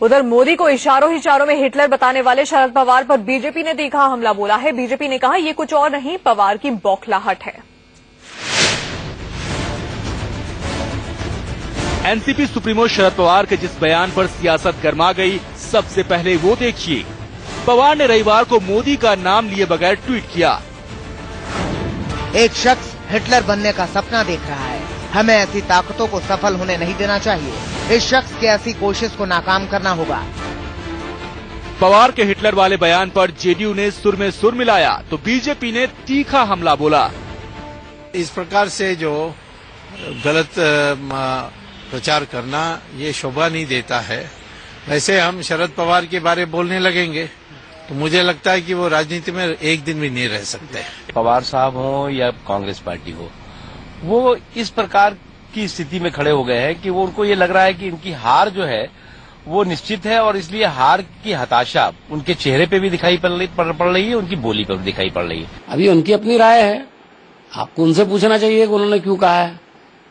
उधर मोदी को इशारों में हिटलर बताने वाले शरद पवार पर बीजेपी ने तीखा हमला बोला है। बीजेपी ने कहा ये कुछ और नहीं, पवार की बौखलाहट है। एनसीपी सुप्रीमो शरद पवार के जिस बयान पर सियासत गर्मा गई, सबसे पहले वो देखिए। पवार ने रविवार को मोदी का नाम लिए बगैर ट्वीट किया। एक शख्स हिटलर बनने का सपना देख रहा है। हमें ऐसी ताकतों को सफल होने नहीं देना चाहिए। इस शख्स की ऐसी कोशिश को नाकाम करना होगा। पवार के हिटलर वाले बयान पर जेडीयू ने सुर में सुर मिलाया तो बीजेपी ने तीखा हमला बोला। इस प्रकार से जो गलत प्रचार करना ये शोभा नहीं देता है। वैसे हम शरद पवार के बारे बोलने लगेंगे तो मुझे लगता है कि वो राजनीति में एक दिन भी नहीं रह सकते। पवार साहब हो या कांग्रेस पार्टी हो, वो इस प्रकार की स्थिति में खड़े हो गए हैं कि वो उनको ये लग रहा है कि इनकी हार जो है वो निश्चित है और इसलिए हार की हताशा उनके चेहरे पे भी दिखाई पड़ रही है, उनकी बोली पर भी दिखाई पड़ रही है। अभी उनकी अपनी राय है, आपको उनसे पूछना चाहिए कि उन्होंने क्यों कहा है।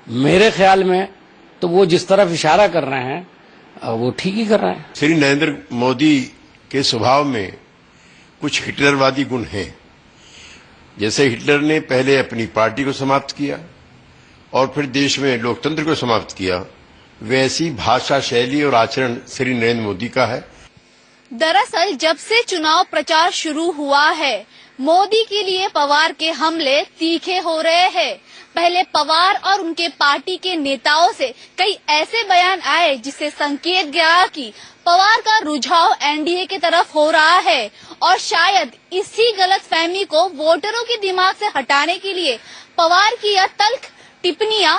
मेरे ख्याल में तो वो जिस तरफ इशारा कर रहे हैं वो ठीक ही कर रहे हैं। श्री नरेंद्र मोदी के स्वभाव में कुछ हिटलरवादी गुण हैं। जैसे हिटलर ने पहले अपनी पार्टी को समाप्त किया और फिर देश में लोकतंत्र को समाप्त किया, वैसी भाषा शैली और आचरण श्री नरेंद्र मोदी का है। दरअसल जब से चुनाव प्रचार शुरू हुआ है, मोदी के लिए पवार के हमले तीखे हो रहे हैं। पहले पवार और उनके पार्टी के नेताओं से कई ऐसे बयान आए जिससे संकेत गया कि पवार का रुझाव एनडीए की तरफ हो रहा है और शायद इसी गलतफहमी को वोटरों के दिमाग से हटाने के लिए पवार की यह तल्ख टिप्पणियां